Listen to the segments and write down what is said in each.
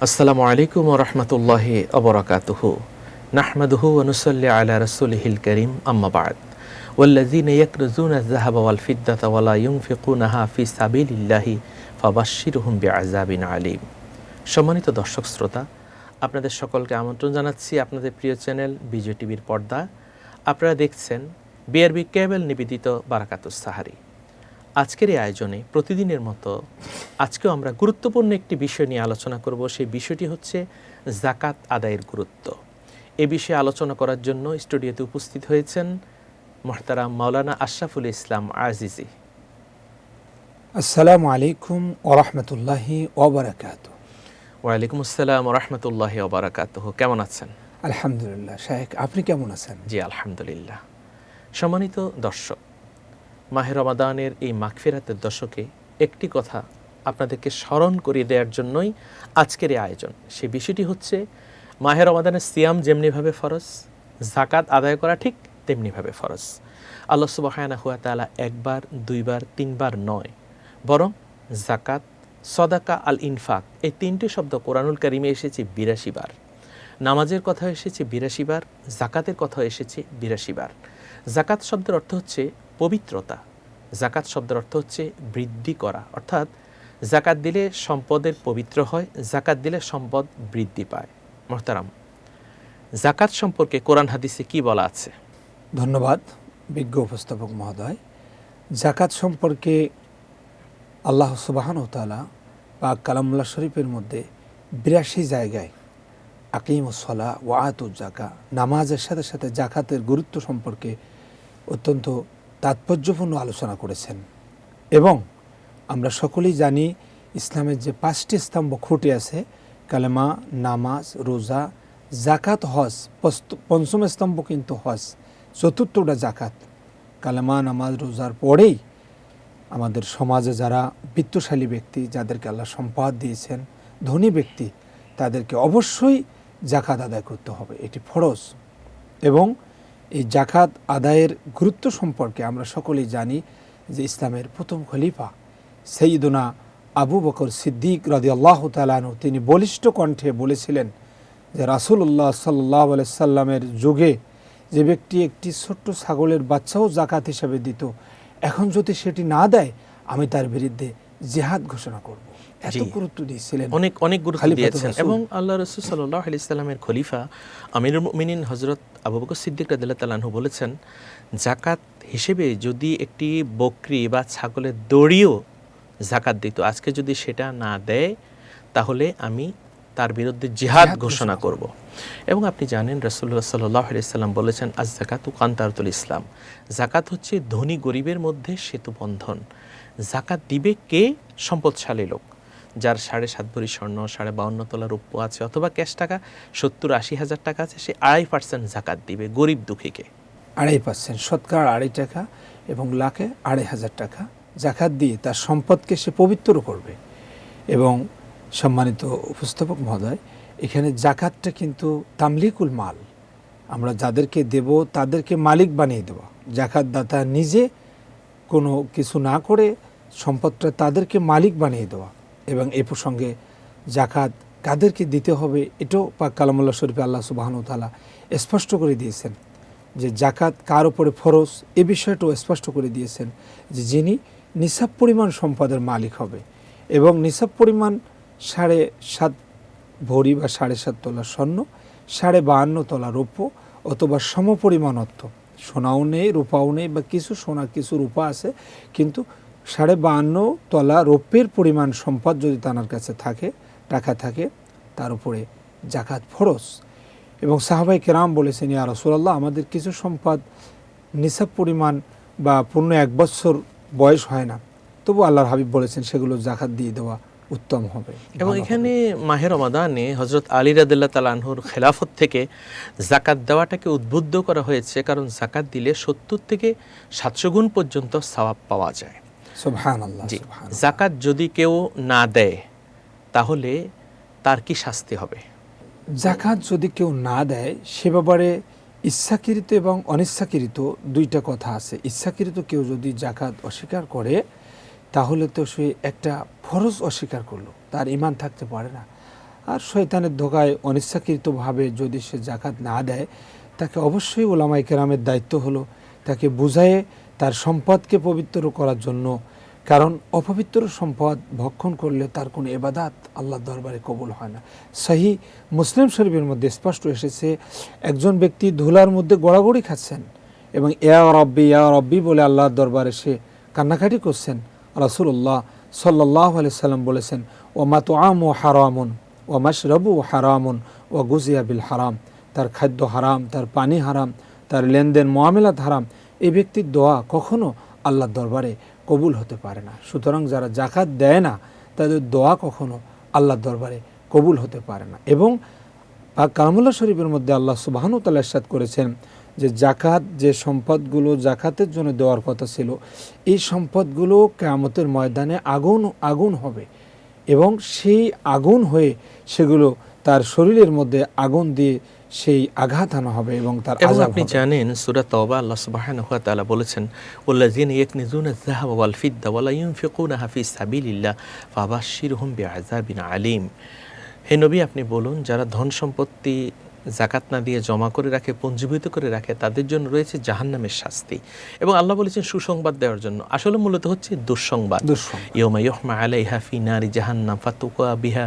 আসসালামু আলাইকুম ওয়া রাহমাতুল্লাহি ওয়া বারাকাতুহু। নাহমাদুহু ওয়া নুসাল্লি আলা রাসূলিহিল কারীম, আম্মা বা'দ। ওয়াল্লাযীনা ইয়াকনুজুনা আয-যাহাবা ওয়াল ফিদ্দাতা ওয়া লা ইউনফিকুনাহা ফি সাবিলিল্লাহি ফাবাশশিরহুম বিআযাবিন আলীম। সম্মানিত দর্শক শ্রোতা, আপনাদের সকলকে আমন্ত্রণ জানাচ্ছি আপনাদের প্রিয় চ্যানেল বিজয় টিভির পর্দা। আপনারা দেখছেন বিআরবি কেবল নিবেদিত বারাকাতুস সাহারি। আজকের এই আয়োজনে প্রতিদিনের মতো আজকেও আমরা গুরুত্বপূর্ণ একটি বিষয় নিয়ে আলোচনা করব। সেই বিষয়টি হচ্ছে যাকাত আদায়ের গুরুত্ব। এ বিষয়ে আলোচনা করার জন্য স্টুডিওতে উপস্থিত হয়েছেন মুহতারাম মাওলানা আশরাফুল ইসলাম আজিজি। আসসালামু আলাইকুম ওয়া রাহমাতুল্লাহি ওয়া বারাকাতুহু। ওয়ালাইকুম আসসালাম ওয়া রাহমাতুল্লাহি ওয়া বারাকাতুহু। কেমন আছেন? আলহামদুলিল্লাহ। শায়েখ, আপনি কেমন আছেন? জি আলহামদুলিল্লাহ। সম্মানিত দর্শক, মাহে রমাদানের এই মাগফিরাতের দশকে একটি কথা আপনাদেরকে স্মরণ করিয়ে দেওয়ার জন্যই আজকের এই আয়োজন। সেই বিষয়টি হচ্ছে মাহে রমাদানের সিয়াম যেমনিভাবে ফরজ, যাকাত আদায় করা ঠিক তেমনিভাবে ফরজ। আল্লাহ সুবহানাহু ওয়া তাআলা একবার, দুইবার, তিনবার নয়, বরং যাকাত, সদাকা, আল ইনফাক এই তিনটি শব্দ কোরআনুল কারিমে এসেছে ৮২ বার। নামাজের কথা এসেছে ৮২ বার, যাকাতের কথা এসেছে ৮২ বার। যাকাত শব্দের অর্থ হচ্ছে পবিত্রতা, যাকাত শব্দের অর্থ হচ্ছে বৃদ্ধি করা, অর্থাৎ যাকাত দিলে সম্পদের পবিত্র হয়, যাকাত দিলে সম্পদ বৃদ্ধি পায়। মুহতারাম, যাকাত সম্পর্কে কোরআন হাদিসে কি বলা আছে? ধন্যবাদ বিজ্ঞ উপস্থাপক মহোদয়। যাকাত সম্পর্কে আল্লাহ সুবহানাহু ওয়া তাআলা পাক কালামুল্লাহ শরীফের মধ্যে ৮২ জায়গায় আকিমুস সালাহ ওয়া আতুজ যাকাত, নামাজের সাথে সাথে যাকাতের গুরুত্ব সম্পর্কে অত্যন্ত তাৎপর্যপূর্ণ আলোচনা করেছেন। এবং আমরা সকলেই জানি ইসলামের যে ৫টি স্তম্ভ খুঁটি আছে, কালেমা, নামাজ, রোজা, যাকাত, হজ। পঞ্চম স্তম্ভ কিন্তু হজ, চতুর্থটা যাকাত। কালেমা, নামাজ, রোজার পরেই আমাদের সমাজে যারা বিত্তশালী ব্যক্তি, যাদেরকে আল্লাহ সম্পদ দিয়েছেন, ধনী ব্যক্তি, তাদেরকে অবশ্যই যাকাত আদায় করতে হবে, এটি ফরজ। এবং এই যাকাত আদায়ের গুরুত্ব সম্পর্কে আমরা সকলেই জানি যে ইসলামের প্রথম খলিফা সাইয়্যিদুনা আবু বকর সিদ্দিক রাদিয়াল্লাহু তাআলা আনহু তিনি বলিষ্ঠ কণ্ঠে বলেছিলেন যে রাসূলুল্লাহ সাল্লাল্লাহু আলাইহি সাল্লামের যুগে যে ব্যক্তি একটি ছোট্ট ছাগলের বাচ্চাও যাকাত হিসেবে দিত, এখন যদি সেটি না দেয় আমি তার বিরুদ্ধে জিহাদ ঘোষণা করব। এত গুরুত্ব দিয়েছিলেন, অনেক গুরুত্ব দিয়েছেন। এবং আল্লাহ রাসূল সাল্লাল্লাহু আলাইহি সাল্লামের খলিফা আমিরুল মুমিনিন হযরত আবু বকর সিদ্দিক রাদিয়াল্লাহু তাআলা আনহু বলেছেন, যাকাত হিসেবে যদি একটি বকরি বা ছাগলের দড়িও যাকাত দিত, আজকে যদি সেটা না দেয় তাহলে আমি তার বিরুদ্ধে জিহাদ ঘোষণা করব। এবং আপনি জানেন রাসূলুল্লাহ সাল্লাল্লাহু আলাইহি সাল্লাম বলেছেন, আজ যাকাতু কান্তারাতুল ইসলাম, যাকাত হচ্ছে ধনী গরিবের মধ্যে সেতু বন্ধন। যাকাত দিবে কে? সম্পদশালী লোক, যার ৭.৫ ভরি স্বর্ণ, ৫২ তোলা রৌপ্য আছে, অথবা ক্যাশ টাকা ৭০-৮০ হাজার টাকা আছে, সে ২.৫% যাকাত দিবে গরিব দুঃখীকে। ২.৫%, শতকরা ২.৫ টাকা, এবং লাখে ২.৫০০ টাকা যাকাত দিয়ে তার সম্পদকে সে পবিত্র করবে। এবং সম্মানিত উপস্থাপক মহোদয়, এখানে যাকাতটা কিন্তু তামলিকুল মাল, আমরা যাদেরকে দেব তাদেরকে মালিক বানিয়ে দেওয়া। যাকাত দাতা নিজে কোনো কিছু না করে সম্পদটা তাদেরকে মালিক বানিয়ে দেওয়া। এবং এই প্রসঙ্গে যাকাত কাদেরকে দিতে হবে এটাও পাক কালামুল্লাহ শরীফে আল্লাহ সুবহানাহু ওয়া তাআলা স্পষ্ট করে দিয়েছেন যে যাকাত কার উপরে ফরজ, এ বিষয়টাও স্পষ্ট করে দিয়েছেন যে যিনি নিসাব পরিমাণ সম্পদের মালিক হবে এবং নিসাব পরিমাণ ৭.৫ ভরি বা ৭.৫ তোলা স্বর্ণ, ৫২ তোলা রৌপ্য, অথবা সমপরিমাণ অর্থ, সোনাও নেই রূপাও নেই, বা কিছু সোনা কিছু রূপা আছে, কিন্তু ৫২ তোলা রৌপ্যের পরিমাণ সম্পদ যদি তার কাছে থাকে, টাকা থাকে, তার উপরে যাকাত ফরজ। এবং সাহাবায়ে কেরাম বলেছেন, ইয়া রাসূলুল্লাহ, আমাদের কিছু সম্পদ নিসাব পরিমাণ বা পূর্ণ ১ বছর বয়স হয় না, তবু আল্লাহর হাবিব বলেছেন সেগুলো যাকাত দিয়ে দেওয়া উত্তম হবে। এবং এখানে মাহে রমাদানে হযরত আলী রাদিয়াল্লাহু তাআলা আনহুর খেলাফত থেকে যাকাত দেওয়াটাকে উদ্বুদ্ধ করা হয়েছে, কারণ যাকাত দিলে ৭০ থেকে ৭০০ গুণ পর্যন্ত সওয়াব পাওয়া যায়। সুবহানাল্লাহ। যাকাত যদি কেউ না দেয় তাহলে তার কি শাস্তি হবে? যাকাত যদি কেউ না দেয় সে ব্যাপারে ইচ্ছাকৃত এবং অনিচ্ছাকৃত দুইটা কথা আছে। ইচ্ছাকৃত কেউ যদি যাকাত অস্বীকার করে তাহলে তো সে একটা ফরজ অস্বীকার করলো, তার ঈমান থাকতে পারে না। আর শয়তানের ধোকায় অনিচ্ছাকৃতভাবে যদি সে জাকাত না দেয়, তাকে অবশ্যই উলামায়ে কেরামের দায়িত্ব হলো তাকে বুঝায়ে তার সম্পদকে পবিত্র করার জন্য। কারণ অপবিত্র সম্পদ ভক্ষণ করলে তার কোনো ইবাদত আল্লাহর দরবারে কবুল হয় না। সহি মুসলিম শরীফের মধ্যে স্পষ্ট এসেছে, একজন ব্যক্তি ধুলার মধ্যে গড়াগড়ি খাচ্ছেন এবং ইয়া রব্বি বলে আল্লাহর দরবারে সে কান্নাকাটি করছেন। রাসূলুল্লাহ সাল্লাল্লাহু আলাইহি সাল্লাম বলেছেন, ওয়া তুআমু হারামুন ওয়া মাশরাবু হারামুন ওয়া গুজিয়া বিল হারাম। তার খাদ্য হারাম, তার পানি হারাম, তার লেনদেন মুআমালাত হারাম। এই ব্যক্তির দোয়া কখনো আল্লাহর দরবারে কবুল হতে পারে না। সুতরাং যারা জাকাত দেয় না তাদের দোয়া কখনো আল্লাহর দরবারে কবুল হতে পারে না। এবং পাক কালামুল্লাহ শরীফের মধ্যে আল্লাহ সুবহানাহু ওয়া তাআলা ইরশাদ করেছেন যে জাকাত, যে সম্পদগুলো জাকাতের জন্য দেওয়ার কথা ছিল, এই সম্পদগুলো কিয়ামতের ময়দানে আগুন হবে এবং সেই আগুন হয়ে সেগুলো তার শরীরের মধ্যে আগুন দিয়ে সেই আঘাত আনা হবে এবং তার এবং আযাব আপনি হবে। জানেন সূরা তাওবা আল্লাহ সুবহানাহু ওয়া তাআলা বলেছেন, ওয়াল্লাযীনা ইয়াকনিজুনা আয-যাহাবা ওয়াল ফিদ্দা ওয়া লা ইউনফিকুনাহা ফি সাবিলিল্লাহ ফাবাশশিরহুম বিআযাবিন আলীম। হে নবী, আপনি বলুন, যারা ধন সম্পত্তি জাকাত না দিয়ে জমা করে রাখে, পঞ্জীভূত করে রাখে, তাদের জন্য রয়েছে জাহান্নামের শাস্তি। এবং আল্লাহ বলেছেন সুসংবাদ দেওয়ার জন্য। আসলে মূলত হচ্ছে দুঃসংবাদ। ইয়াউমা ইউহমা আলাইহা ফি নারি জাহান্নাম ফাতুকা বিহা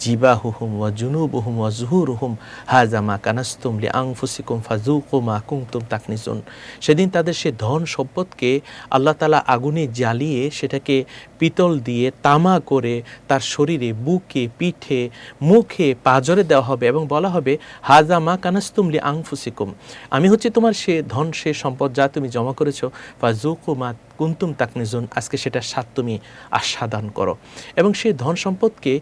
জিবাহুহুম ওয়া জুনুবুহুম ওয়া যুহুরুহুম হাযা মা কানাসতুম লিআনফুসিকুম ফাযুকু মা কুনতুম তাকনিজুন। সেদিন তাদের সে ধন সম্পদকে আল্লাহ তাআলা আগুনে জ্বালিয়ে সেটাকে পিতল দিয়ে তামা করে তার শরীরে, বুকে, পিঠে, মুখে, পাঁজরে দেওয়া হবে এবং বলা হবে, হাজা মা কানাসতুম লিআনফুসিকুম, আমি হচ্ছে তোমার সে ধন, সে সম্পদ যা তুমি জমা করেছো, ফাযুকু মা কুনতুম তাকনিজুন, আজকে সেটা স্বাদ তুমি আস্বাদন করো। এবং সেই ধন সম্পদকে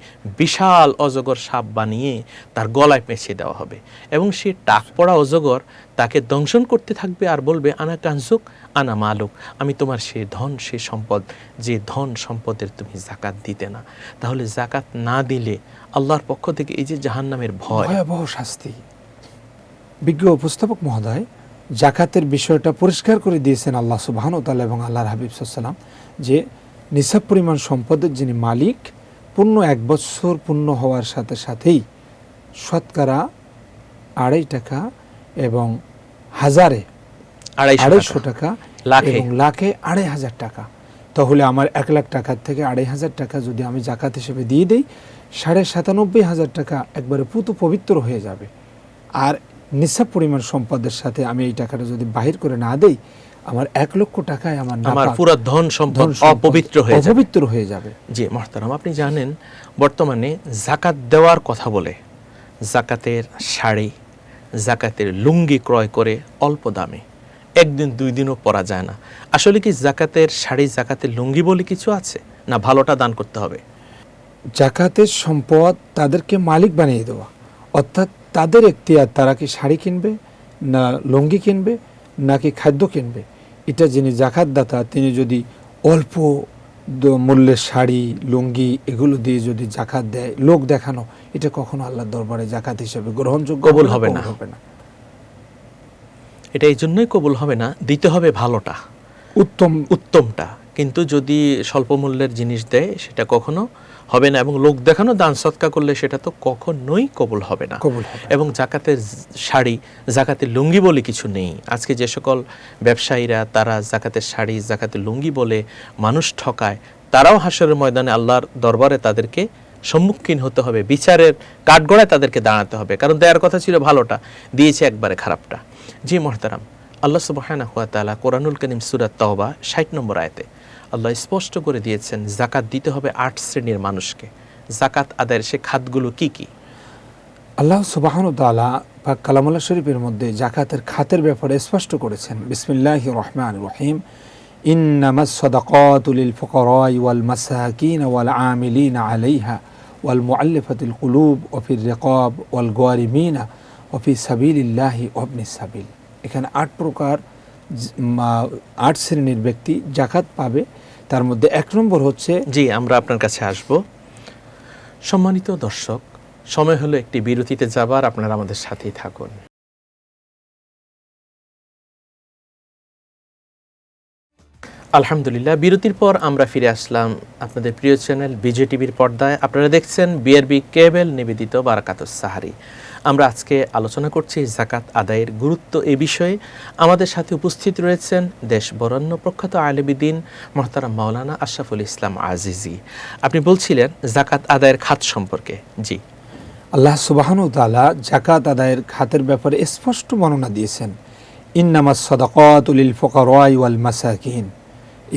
বিশাল অজগর সাপ বানিয়ে তার গলায় পেঁচিয়ে দেওয়া হবে এবং সে টাক পড়া অজগর তাকে দংশন করতে থাকবে আর বলবে, আনা কানজুক আনা মালুক, আমি তোমার সে ধন, সে সম্পদ, যে ধন সম্পদের তুমি জাকাত দিতে না। তাহলে জাকাত না দিলে আল্লাহর পক্ষ থেকে এই যে জাহান্নামের ভয়াবহ শাস্তি। বিজ্ঞ উপস্থাপক মহোদয় জাকাতের বিষয়টা পরিষ্কার করে দিয়েছেন আল্লাহ সুবহানাহু ওয়া তাআলা এবং আল্লাহর হাবিব সাল্লাল্লাহু আলাইহি ওয়াসাল্লাম, যে নিসাব পরিমাণ সম্পদের যিনি মালিক, পূর্ণ 1 বছর পূর্ণ হওয়ার সাথে সাথেই শতকরা 2.5 টাকা এবং হাজারে 250 টাকা এবং লাখে 2,500 টাকা। তাহলে আমার 1 লাখ টাকার থেকে 2,500 টাকা যদি আমি জাকাত হিসেবে দিয়ে দিই, 97,500 টাকা একবারে পুতু পবিত্র হয়ে যাবে। আর নিসাব পরিমাণ সম্পদের সাথে আমি এই টাকাটা যদি বাহির করে না দেই, আমার 1 লক্ষ টাকায় আমার পুরো ধন সম্পদ অপবিত্র হয়ে যাবে। জি মুহতারাম, আপনি জানেন বর্তমানে জাকাত দেওয়ার কথা বলে জাকাতের শাড়ি, জাকাতের লুঙ্গি ক্রয় করে অল্প দামে 1 দিন 2 দিনও পরা যায় না। আসলে কি জাকাতের শাড়ি, জাকাতের লুঙ্গি বলে কিছু আছে, না ভালোটা দান করতে হবে? জাকাতের সম্পদ তাদেরকে মালিক বানিয়ে দেওয়া, অর্থাৎ তাদের এখতিয়ার, তারা কি শাড়ি কিনবে না লুঙ্গি কিনবে নাকি খাদ্য কিনবে। এটা যিনি জাকাতদাতা তিনি যদি অল্প মূল্যের শাড়ি, লুঙ্গি এগুলো দিয়ে যদি জাকাত দেয়, লোক দেখানো, এটা কখনো আল্লাহর দরবারে জাকাত হিসেবে গ্রহণযোগ্য কবুল হবে না। এটা এই জন্যই কবুল হবে না, দিতে হবে ভালোটা, উত্তমটা। কিন্তু যদি স্বল্প মূল্যের জিনিস দেয় সেটা কখনো হবে না। এবং লোক দেখানো দান সৎকা করলে সেটা তো কখনোই কবুল হবে না। এবং জাকাতের শাড়ি, জাকাতের লুঙ্গি বলে কিছু নেই। আজকে যে সকল ব্যবসায়ীরা তারা জাকাতের শাড়ি, জাকাতের লুঙ্গি বলে মানুষ ঠকায়, তারাও হাসরের ময়দানে আল্লাহর দরবারে তাদেরকে সম্মুখীন হতে হবে, বিচারের কাঠগড়ায় তাদেরকে দাঁড়াতে হবে। কারণ দেওয়ার কথা ছিল ভালোটা, দিয়েছে একবারে খারাপটা। জি মুহতারাম, আল্লাহ সুবহানাহু ওয়া তাআলা কোরআনুল কারীম সূরা তাওবা 60 নম্বর আয়াতে আল্লাহ স্পষ্ট করে দিয়েছেন জাকাত দিতে হবে 8 শ্রেণীর মানুষকে। জাকাত আদায়ের সে খাতগুলো কি কি? আল্লাহ সুবহানাহু ওয়া তাআলা পাক কালামুল্লাহ শরীফের মধ্যে জাকাতের খাতের ব্যাপারে স্পষ্ট করেছেন। বিসমিল্লাহির রহমানির রহিম, ইন্নামাস সাদাকাতু লিল ফুকারাই ওয়াল মাসাকিন ওয়াল আমিলিনা আলাইহা ওয়াল মুআল্লাফাতিল কুলুব ওয়া ফির রিকাব ওয়াল গারিমিনা ওয়া ফি সাবিলিল্লাহি ওয়া ইবনিস সাবিল। এখানে 8 প্রকার 8 শ্রেণীর ব্যক্তি জাকাত পাবে। তার মধ্যে 1 নম্বর হচ্ছে, জি আমরা আপনার কাছে আসব। সম্মানিত দর্শক, সময় হলো একটি বিরতিতে যাবার, আপনারা আমাদের সাথেই থাকুন। আলহামদুলিল্লাহ, বিরতির পর আমরা ফিরে আসলাম আপনাদের প্রিয় চ্যানেল বিজেটিভির পর্দায়। আপনারা দেখছেন বিআরবি কেবল নিবেদিত বারাকাতুস সাহারি। আমরা আজকে আলোচনা করছি যাকাত আদায়ের গুরুত্ব এ বিষয়ে। আমাদের সাথে উপস্থিত রয়েছেন দেশ বরেণ্য প্রখ্যাত আলেমদ্বীন মোহতারাম মাওলানা আশরাফুল ইসলাম আজিজি। আপনি বলছিলেন যাকাত আদায়ের খাত সম্পর্কে। জি, আল্লাহ সুবহানাহু ওয়া তাআলা যাকাত আদায়ের খাতের ব্যাপারে স্পষ্ট বর্ণনা দিয়েছেন, ইন্নামাস সাদাকাতু লিল ফুকারাই ওয়াল মাসাকিন।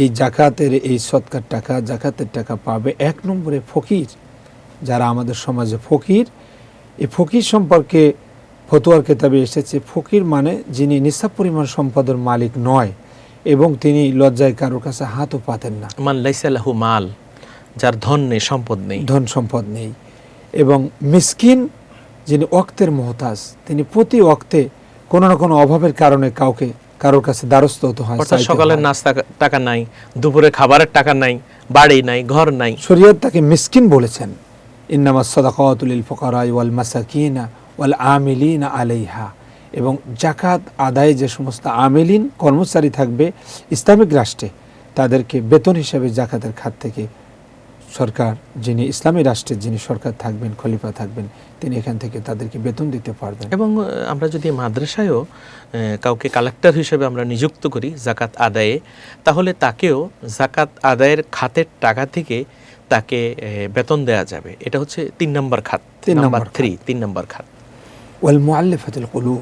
এই জাকাতের, এই সদকার টাকা, জাকাতের টাকা পাবে এক নম্বরে ফকির, যারা আমাদের সমাজে ফকির। এই ফকির সম্পর্কে ফতোয়ার কিতাবে এসেছে, ফকির মানে যিনি নিসাব পরিমাণ সম্পদের মালিক নয় এবং তিনি লজ্জায় কারোর কাছে হাতও পাতেন না। মান লাইসা লাহু মাল, যার ধন নেই, সম্পদ নেই, ধন সম্পদ নেই। এবং মিসকিন, যিনি ওয়াক্তের মুহতাজ, তিনি প্রতি ওয়াক্তে কোনো না কোনো অভাবের কারণে কারোর কাছে দ্বারস্থ হতে হয়। অর্থাৎ সকালের নাস্তা টাকা নাই, দুপুরে খাবারের টাকা নাই, বাড়ি নাই, ঘর নাই। শরীয়ত তাকে মিসকিন বলেছেন। ইন্নামাস সাদাকাতু লিল ফুকারাই ওয়াল মাসাকিনা ওয়াল আমিলিনা আলাইহা। এবং জাকাত আদায়ে যে সমস্ত আমিলিন, কর্মচারী থাকবে ইসলামিক রাষ্ট্রে, তাদেরকে বেতন হিসেবে জাকাতের খাত থেকে সরকার, যিনি ইসলামী রাষ্ট্রের যিনি সরকার থাকবেন, খলিফা থাকবেন, তিনি এখান থেকে তাদেরকে বেতন দিতে পারবেন। এবং আমরা যদি মাদ্রাসায়ও কাউকে কালেক্টর হিসেবে আমরা নিযুক্ত করি জাকাত আদায়ে, তাহলে তাকেও জাকাত আদায়ের খাতের টাকা থেকে তাকে বেতন দেওয়া যাবে। এটা হচ্ছে 3 নম্বর খাত, নাম্বার 3, 3 নম্বর খাত। ওয়াল মুআল্লাফাতুল কুলুব,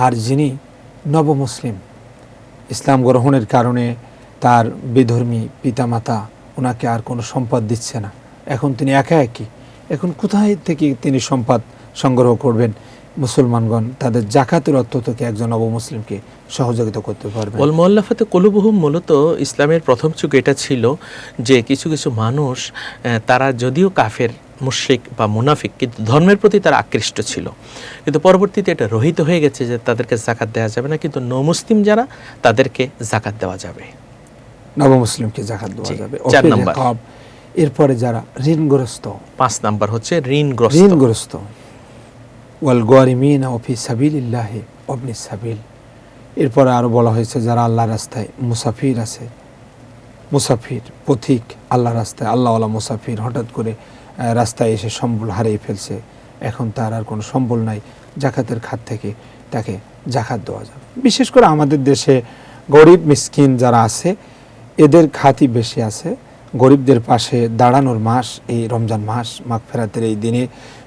আর যিনি নবমুসলিম, ইসলাম গ্রহণের কারণে তার বিধর্মী পিতামাতা ওনাকে আর কোনো সম্পদ দিচ্ছে না, এখন তিনি একা একই, এখন কোথায় থেকে তিনি সম্পদ সংগ্রহ করবেন? মুসলমানগণ তাদের জাকাতের অর্থ থেকে একজন নবমুসলিমকে সহযোগিতা করতে পারবেন। ওয়াল মুআল্লাফাতে কুলুবুহুম, মূলত ইসলামের প্রথম যুগে এটা ছিল যে কিছু কিছু মানুষ, তারা যদিও কাফের, মুশরিক বা মুনাফিক, কিন্তু ধর্মের প্রতি তারা আকৃষ্ট ছিল। কিন্তু পরবর্তীতে এটা রহিত হয়ে গেছে যে তাদেরকে জাকাত দেওয়া যাবে না, কিন্তু নমুসলিম যারা, তাদেরকে জাকাত দেওয়া যাবে, নবমুসলিমকে জাকাত দেওয়া যাবে। 4 নম্বর। এরপরে যারা ঋণগ্রস্ত, 5 নম্বর হচ্ছে ঋণগ্রস্ত। ওয়াল গারিমিনা ফি সাবিলিল্লাহি ওয়াবনিস সাবিল। এরপরে আরো বলা হয়েছে যারা আল্লাহর রাস্তায় মুসাফির আছে, মুসাফির পথিক, আল্লাহর রাস্তায় আল্লাহওয়ালা মুসাফির হঠাৎ করে রাস্তায় এসে সম্বল হারিয়ে ফেলছে, এখন তার আর কোনো সম্বল নাই, জাকাতের খাত থেকে তাকে জাকাত দেওয়া যাবে। বিশেষ করে আমাদের দেশে গরিব মিসকিন যারা আছে, এদের খাতই বেশি আছে। গরিবদের পাশে দাঁড়ানোর মাস এই রমজান মাস, মাগফিরাতের এই দিনে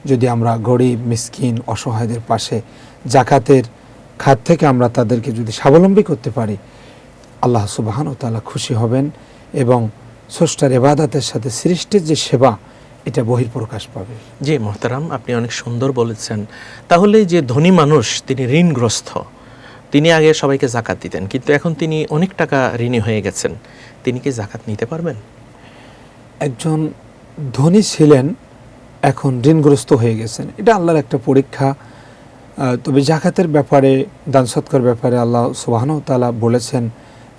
যদি আমরা গরিব মিসকিন অসহায়দের পাশে জাকাতের খাত থেকে আমরা তাদেরকে যদি স্বাবলম্বী করতে পারি, আল্লাহ সুবহানাহু ওয়া তাআলা খুশি হবেন এবং স্রষ্টার ইবাদতের সাথে সৃষ্টির যে সেবা, এটা বহিঃপ্রকাশ পাবে। জি মোহতারাম, আপনি অনেক সুন্দর বলেছেন। তাহলে যে ধনী মানুষ, তিনি ঋণগ্রস্ত, তিনি আগে সবাইকে জাকাত দিতেন, কিন্তু এখন তিনি অনেক টাকা ঋণী হয়ে গেছেন, তিনি কি জাকাত নিতে পারবেন? একজন ধনী ছিলেন, এখন ঋণগ্রস্ত হয়ে গেছেন, এটা আল্লাহর একটা পরীক্ষা। তবে জাকাতের ব্যাপারে, দান সৎকার ব্যাপারে আল্লাহ সুবহানাহু ওয়া তাআলা বলেছেন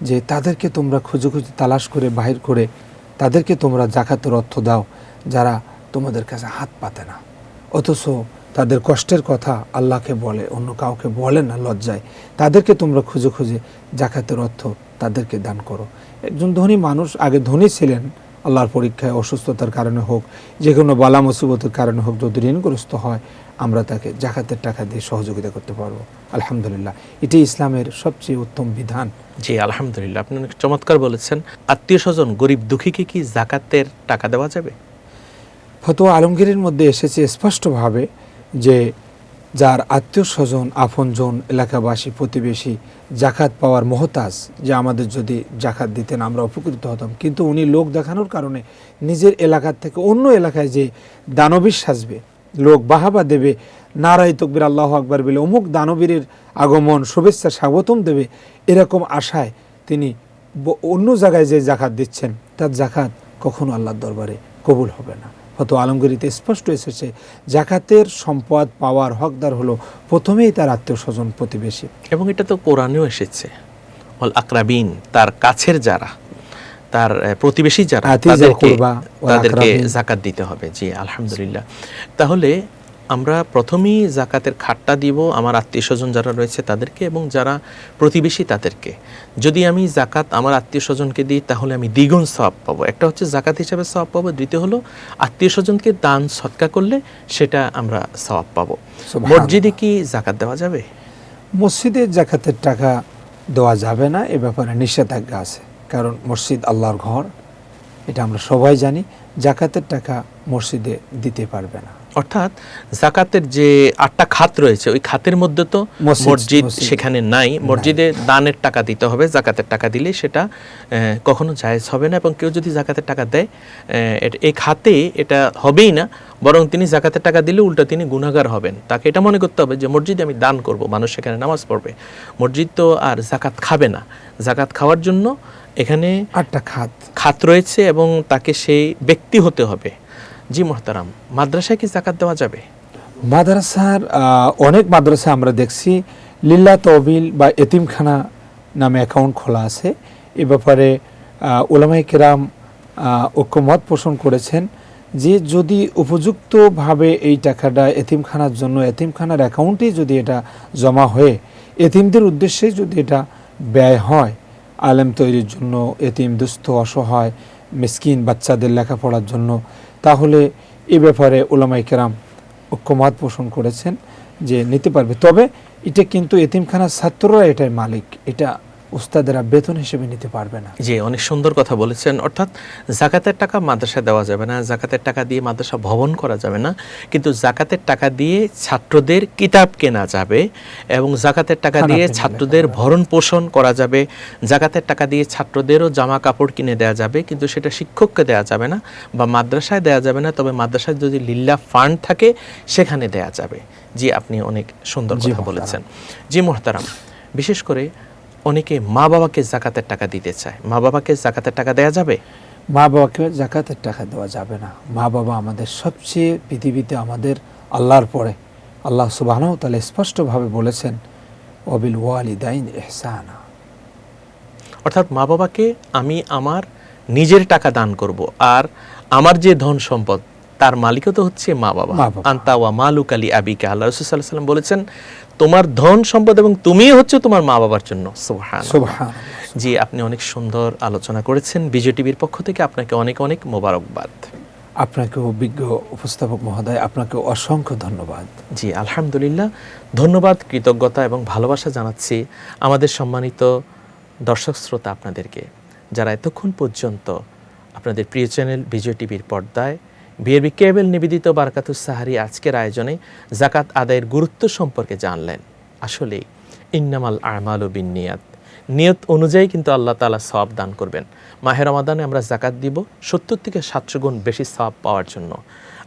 যে তাদেরকে তোমরা খুঁজে খুঁজে তালাশ করে বাহির করে তাদেরকে তোমরা জাকাতের অর্থ দাও, যারা তোমাদের কাছে হাত পাতে না, অথচ তাদের কষ্টের কথা আল্লাহকে বলে, অন্য কাউকে বলে না লজ্জায়, তাদেরকে তোমরা খুঁজে খুঁজে জাকাতের অর্থ তাদেরকে দান করো। একজন ধনী মানুষ আগে ধনী ছিলেন, আল্লাহর পরীক্ষায় অসুস্থতার কারণে হোক, যে কোনো বালা মুসিবতের কারণে হোক, যদি ঋণগ্রস্ত হয়, আমরা তাকে জাকাতের টাকা দিয়ে সহযোগিতা করতে পারবো। আলহামদুলিল্লাহ, এটি ইসলামের সবচেয়ে উত্তম বিধান। জি আলহামদুলিল্লাহ, আপনি অনেক চমৎকার বলেছেন। আত্মীয় স্বজন, গরিব দুঃখীকে কি জাকাতের টাকা দেওয়া যাবে? ফতোয়া আলমগীরের মধ্যে এসেছে স্পষ্টভাবে যে যার আত্মীয় স্বজন, আপনজন, এলাকাবাসী, প্রতিবেশী জাকাত পাওয়ার মুহতাজ, যে আমাদের যদি জাকাত দিতেন আমরা উপকৃত হতাম, কিন্তু উনি লোক দেখানোর কারণে নিজের এলাকার থেকে অন্য এলাকায় যে দানবীর সাজবে, লোক বাহাবা দেবে, নারায়ে তাকবীর আল্লাহু আকবার বলে অমুক দানবীরের আগমন, শুভেচ্ছা স্বাগতম দেবে, এরকম আশায় তিনি অন্য জায়গায় যে জাকাত দিচ্ছেন, তার জাকাত কখনো আল্লাহর দরবারে কবুল হবে না। ফতোয়া আলমগীরিতে স্পষ্ট এসেছে জাকাতের সম্পদ পাওয়ার হকদার হলো প্রথমেই তার আত্মীয় স্বজন, প্রতিবেশী। এবং এটা তো কোরআনেও এসেছে, ওয়াল আকরাবিন, তার কাছের যারা, তার প্রতিবেশী যারা, তাদেরকে জাকাত দিতে হবে। জি আলহামদুলিল্লাহ। তাহলে আমরা প্রথমেই জাকাতের খাতটা দিব আমার আত্মীয় স্বজন যারা রয়েছে তাদেরকে এবং যারা প্রতিবেশী তাদেরকে। যদি আমি জাকাত আমার আত্মীয় স্বজনকে দিই তাহলে আমি দ্বিগুণ সওয়াব পাবো। একটা হচ্ছে জাকাত হিসাবে সওয়াব পাবো, দ্বিতীয় হলো আত্মীয় স্বজনকে দান সৎকা করলে সেটা আমরা সওয়াব পাবো। মসজিদে কি জাকাত দেওয়া যাবে? মসজিদে জাকাতের টাকা দেওয়া যাবে না, এ ব্যাপারে নিষেধাজ্ঞা আছে। কারণ মসজিদ আল্লাহর ঘর, এটা আমরা সবাই জানি। জাকাতের টাকা মসজিদে দিতে পারবে না। অর্থাৎ জাকাতের যে 8টা খাত রয়েছে ওই খাতের মধ্যে তো মসজিদ সেখানে নাই। মসজিদে দানের টাকা দিতে হবে, জাকাতের টাকা দিলে সেটা কখনো জায়েজ হবে না। এবং কেউ যদি জাকাতের টাকা দেয় এই খাতে এটা হবেই না, বরং তিনি জাকাতের টাকা দিলে উল্টা তিনি গুনাহগার হবেন। তাকে এটা মনে করতে হবে যে মসজিদে আমি দান করব, মানুষ সেখানে নামাজ পড়বে, মসজিদ তো আর জাকাত খাবে না। জাকাত খাওয়ার জন্য এখানে 8টা খাত রয়েছে এবং তাকে সেই ব্যক্তি হতে হবে। জি মোহতারাম, মাদ্রাসায় কি জাকাত দেওয়া যাবে? মাদ্রাসার অনেক মাদ্রাসা আমরা দেখছি লিল্লাহ তহবিল বা এতিমখানা নামে অ্যাকাউন্ট খোলা আছে। এ ব্যাপারে উলামায়ে কেরাম ঐক্যমত পোষণ করেছেন যে যদি উপযুক্তভাবে এই টাকাটা এতিমখানার জন্য, এতিমখানার অ্যাকাউন্টেই যদি এটা জমা হয়ে এতিমদের উদ্দেশ্যে যদি এটা ব্যয় হয়, আলেম তৈরির জন্য, এতিম দুস্থ অসহায় মিসকিন বাচ্চাদের লেখাপড়ার জন্য, তাহলে এ ব্যাপারে উলামায়ে কেরাম ঐক্যমত পোষণ করেছেন যে নিতে পারবে। তবে এটা কিন্তু এতিমখানার ছাত্ররা এটার মালিক, এটা উস্তাদেরা বেতন হিসেবে নিতে পারবে না। জি, অনেক সুন্দর কথা বলেছেন। অর্থাৎ জাকাতের টাকা মাদ্রাসায় দেওয়া যাবে না, জাকাতের টাকা দিয়ে মাদ্রাসা ভবন করা যাবে না, কিন্তু জাকাতের টাকা দিয়ে ছাত্রদের কিতাব কেনা যাবে এবং জাকাতের টাকা দিয়ে ছাত্রদের ভরণ পোষণ করা যাবে। জাকাতের টাকা দিয়ে ছাত্রদেরও জামা কাপড় কিনে দেওয়া যাবে, কিন্তু সেটা শিক্ষককে দেওয়া যাবে না বা মাদ্রাসায় দেওয়া যাবে না। তবে মাদ্রাসায় যদি লিল্লাহ ফান্ড থাকে সেখানে দেওয়া যাবে। জি, আপনি অনেক সুন্দর কথা বলেছেন। জি মোহতারাম, বিশেষ করে অনেকে মা বাবাকে জাকাতের টাকা দিতে চায়, মা বাবাকে জাকাতের টাকা দেওয়া যাবে? মা বাবাকে জাকাতের টাকা দেওয়া যাবে না। মা বাবা আমাদের সবচেয়ে পৃথিবীতে আমাদের আল্লাহর পরে। আল্লাহ সুবহানাহু ওয়া তাআলা স্পষ্টভাবে বলেছেন ওয়াবিল ওয়ালিদাইন ইহসানা। অর্থাৎ মা বাবাকে আমি আমার নিজের টাকা দান করব, আর আমার যে ধন সম্পদ তার মালিকও তো হচ্ছে মা বাবা। আনতা ওয়া মালুক আলি আবিকা, আল্লাহ রাসূল সাল্লাল্লাহু আলাইহি ওয়াসাল্লাম বলেছেন তোমার ধন সম্পদ এবং তুমিই হচ্ছে তোমার মা বাবার জন্য। সুবহানাল্লাহ। জি, আপনি অনেক সুন্দর আলোচনা করেছেন। বিজয় টিভির পক্ষ থেকে আপনাকে অনেক অনেক মোবারকবাদ। আপনাকেও বিজ্ঞ উপস্থাপক মহোদয়, আপনাকে অসংখ্য ধন্যবাদ। জি আলহামদুলিল্লাহ, ধন্যবাদ, কৃতজ্ঞতা এবং ভালোবাসা জানাচ্ছি আমাদের সম্মানিত দর্শক শ্রোতা আপনাদেরকে, যারা এতক্ষণ পর্যন্ত আপনাদের প্রিয় চ্যানেল বিজয় টিভির পর্দায় বিআরবি কেবল নিবেদিত বারাকাতুস সাহারি আজকের আয়োজনে জাকাত আদায়ের গুরুত্ব সম্পর্কে জানলেন। আসলে ইন্নামাল আমালু বিন্নিয়াত, নিয়ত অনুযায়ী কিন্তু আল্লাহ তাআলা সওয়াব দান করবেন। মাহে রমাদানে আমরা জাকাত দিব 70 থেকে 700 গুণ বেশি সওয়াব পাওয়ার জন্য।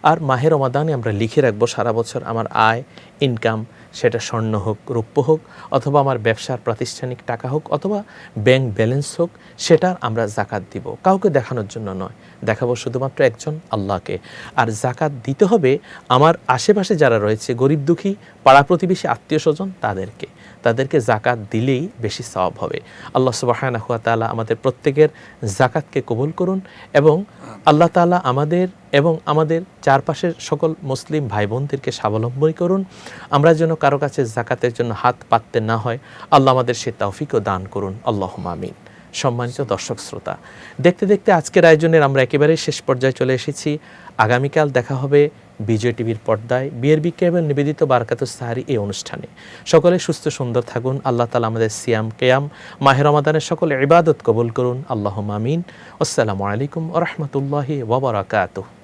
আর মাহে রমাদানে আমরা লিখে রাখবো সারা বছর আমার আয় ইনকাম, সেটা স্বর্ণ হোক, রৌপ্য হোক, অথবা আমার ব্যবসার প্রাতিষ্ঠানিক টাকা হোক, অথবা ব্যাংক ব্যালেন্স হোক, সেটার আমরা জাকাত দিব। কাউকে দেখানোর জন্য নয়, দেখাবো শুধুমাত্র একজন আল্লাহকে। আর জাকাত দিতে হবে আমার আশেপাশে যারা রয়েছে, গরিব দুঃখী, পাড়া প্রতিবেশী, আত্মীয় স্বজন, তাদেরকে জাকাত দিলেই বেশি সওয়াব হবে। আল্লাহ সুবহানাহু ওয়া তাআলা আমাদের প্রত্যেকের জাকাতকে কবুল করুন এবং আল্লাহ তাআলা আমাদের এবং আমাদের চারপাশের সকল মুসলিম ভাই বোনদেরকে স্বাবলম্বী করুন। আমরা যেন কারো কাছে জাকাতের জন্য হাত পাততে না হয়, আল্লাহ আমাদের সে তৌফিকও দান করুন। আল্লাহুম্মা আমিন। সম্মানিত দর্শক শ্রোতা, দেখতে দেখতে আজকের আয়োজনের আমরা একেবারে শেষ পর্যায়ে চলে এসেছি। আগামীকাল দেখা হবে বিজয় টিভির পর্দায় বিআরবি কেবল নিবেদিত বারাকাতুস সাহারি এই অনুষ্ঠানে। সকলে সুস্থ সুন্দর থাকুন। আল্লাহ তাআলা আমাদের সিয়াম কিয়াম মাহে রমাদানের সকল ইবাদত কবুল করুন। আল্লাহুম্মা আমিন। আসসালামু আলাইকুম ওয়া রাহমাতুল্লাহি ওয়া বারাকাতুহু।